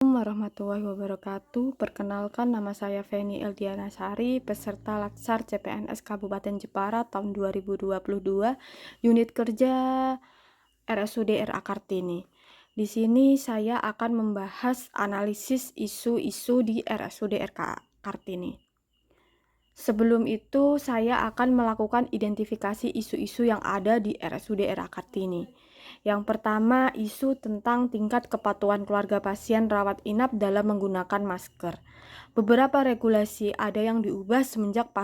Warahmatullahi wabarakatuh. Perkenalkan, nama saya Feni Eldiana Sari, peserta Latsar CPNS Kabupaten Jepara tahun 2022, unit kerja RSUD RA Kartini. Di sini saya akan membahas analisis isu-isu di RSUD RK Kartini. Sebelum itu, saya akan melakukan identifikasi isu-isu yang ada di RSUD RA Kartini. Yang pertama, isu tentang tingkat kepatuhan keluarga pasien rawat inap dalam menggunakan masker. Beberapa regulasi ada yang diubah semenjak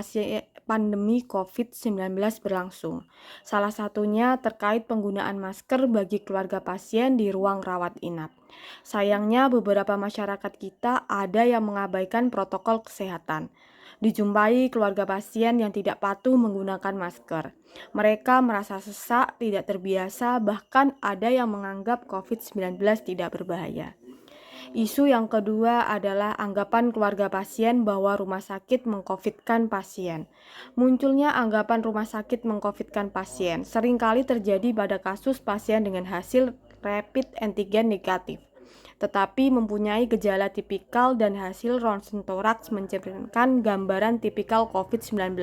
pandemi COVID-19 berlangsung. Salah satunya terkait penggunaan masker bagi keluarga pasien di ruang rawat inap. Sayangnya beberapa masyarakat kita ada yang mengabaikan protokol kesehatan. Dijumpai keluarga pasien yang tidak patuh menggunakan masker. Mereka merasa sesak, tidak terbiasa, bahkan ada yang menganggap COVID-19 tidak berbahaya. Isu yang kedua adalah anggapan keluarga pasien bahwa rumah sakit mengcovidkan pasien. Munculnya anggapan rumah sakit mengcovidkan pasien seringkali terjadi pada kasus pasien dengan hasil rapid antigen negatif, tetapi mempunyai gejala tipikal dan hasil ronsen toraks mencerminkan gambaran tipikal COVID-19.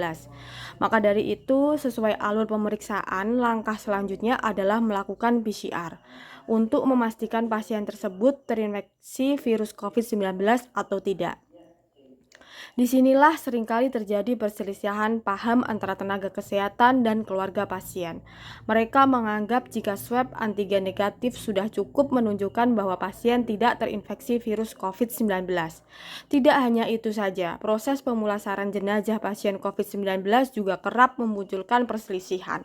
Maka dari itu, sesuai alur pemeriksaan, langkah selanjutnya adalah melakukan PCR untuk memastikan pasien tersebut terinfeksi virus COVID-19 atau tidak. Disinilah seringkali terjadi perselisihan paham antara tenaga kesehatan dan keluarga pasien. Mereka menganggap jika swab antigen negatif sudah cukup menunjukkan bahwa pasien tidak terinfeksi virus COVID-19. Tidak hanya itu saja, proses pemulasaran jenazah pasien COVID-19 juga kerap memunculkan perselisihan.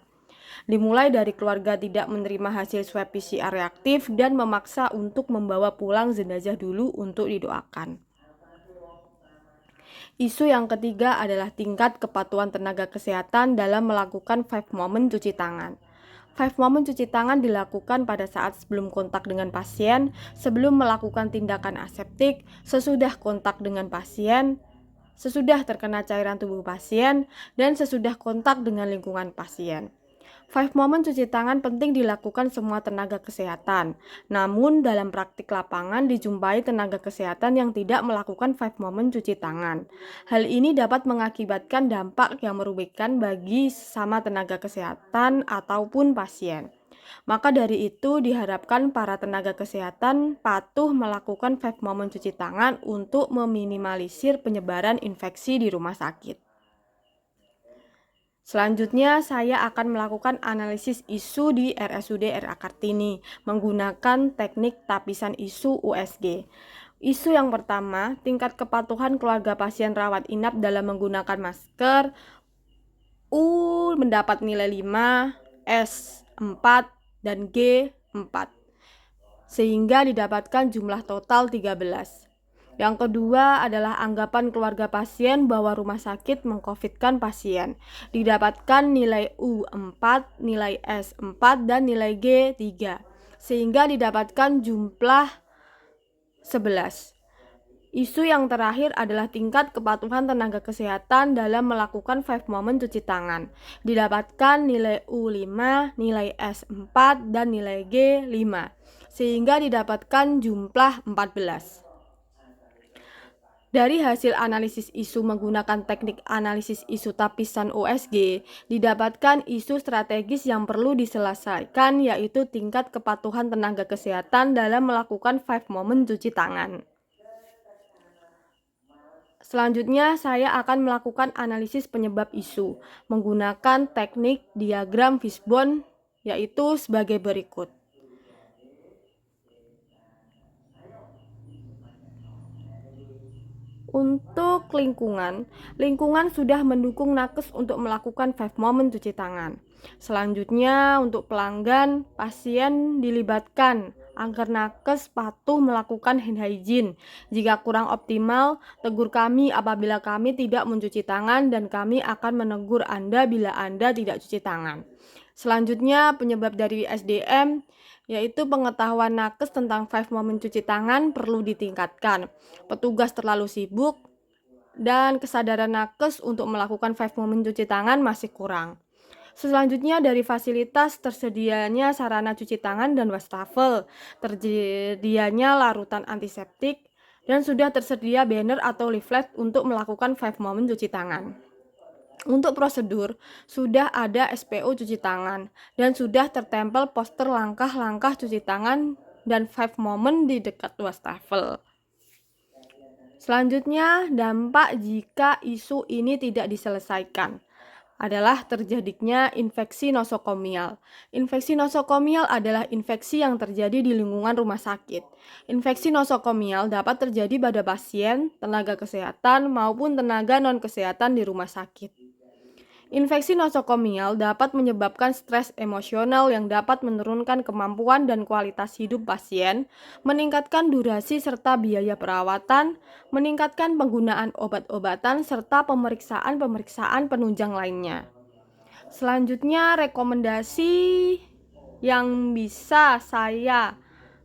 Dimulai dari keluarga tidak menerima hasil swab PCR reaktif dan memaksa untuk membawa pulang jenazah dulu untuk didoakan. Isu yang ketiga adalah tingkat kepatuhan tenaga kesehatan dalam melakukan 5 moment cuci tangan. 5 moment cuci tangan dilakukan pada saat sebelum kontak dengan pasien, sebelum melakukan tindakan aseptik, sesudah kontak dengan pasien, sesudah terkena cairan tubuh pasien, dan sesudah kontak dengan lingkungan pasien. 5 moment cuci tangan penting dilakukan semua tenaga kesehatan. Namun dalam praktik lapangan dijumpai tenaga kesehatan yang tidak melakukan 5 moment cuci tangan. Hal ini dapat mengakibatkan dampak yang merugikan bagi sesama tenaga kesehatan ataupun pasien. Maka dari itu diharapkan para tenaga kesehatan patuh melakukan 5 moment cuci tangan untuk meminimalisir penyebaran infeksi di rumah sakit. Selanjutnya, saya akan melakukan analisis isu di RSUD RA Kartini menggunakan teknik tapisan isu USG. Isu yang pertama, tingkat kepatuhan keluarga pasien rawat inap dalam menggunakan masker. U mendapat nilai 5, S 4, dan G 4, sehingga didapatkan jumlah total 13. Yang kedua adalah anggapan keluarga pasien bahwa rumah sakit mengcovidkan pasien. Didapatkan nilai U 4, nilai S 4, dan nilai G 3, sehingga didapatkan jumlah 11. Isu yang terakhir adalah tingkat kepatuhan tenaga kesehatan dalam melakukan 5 moment cuci tangan. Didapatkan nilai U 5, nilai S 4, dan nilai G 5, sehingga didapatkan jumlah 14. Dari hasil analisis isu menggunakan teknik analisis isu tapisan USG, didapatkan isu strategis yang perlu diselesaikan, yaitu tingkat kepatuhan tenaga kesehatan dalam melakukan 5 moment cuci tangan. Selanjutnya, saya akan melakukan analisis penyebab isu menggunakan teknik diagram fishbone, yaitu sebagai berikut. Untuk lingkungan sudah mendukung nakes untuk melakukan 5 moment cuci tangan. Selanjutnya, untuk pelanggan, pasien dilibatkan agar nakes patuh melakukan hand hygiene. Jika kurang optimal, tegur kami apabila kami tidak mencuci tangan dan kami akan menegur Anda bila Anda tidak cuci tangan. Selanjutnya, penyebab dari SDM, yaitu pengetahuan nakes tentang 5 moment cuci tangan perlu ditingkatkan. Petugas terlalu sibuk dan kesadaran nakes untuk melakukan 5 moment cuci tangan masih kurang. Selanjutnya dari fasilitas tersedianya sarana cuci tangan dan wastafel, terjadianya larutan antiseptik, dan sudah tersedia banner atau leaflet untuk melakukan 5 moment cuci tangan. Untuk prosedur, sudah ada SPO cuci tangan dan sudah tertempel poster langkah-langkah cuci tangan dan 5 moment di dekat wastafel. Selanjutnya, dampak jika isu ini tidak diselesaikan adalah terjadinya infeksi nosokomial. Infeksi nosokomial adalah infeksi yang terjadi di lingkungan rumah sakit. Infeksi nosokomial dapat terjadi pada pasien, tenaga kesehatan, maupun tenaga non-kesehatan di rumah sakit. Infeksi nosokomial dapat menyebabkan stres emosional yang dapat menurunkan kemampuan dan kualitas hidup pasien, meningkatkan durasi serta biaya perawatan, meningkatkan penggunaan obat-obatan, serta pemeriksaan-pemeriksaan penunjang lainnya. Selanjutnya, rekomendasi yang bisa saya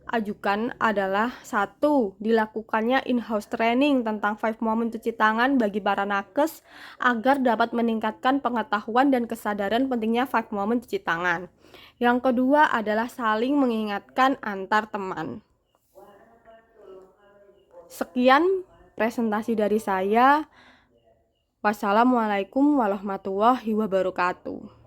ajukan adalah 1. Dilakukannya in-house training tentang 5 moment cuci tangan bagi para nakes agar dapat meningkatkan pengetahuan dan kesadaran pentingnya 5 moment cuci tangan. Yang kedua adalah saling mengingatkan antar teman. Sekian presentasi dari saya. Wassalamualaikum warahmatullahi wabarakatuh.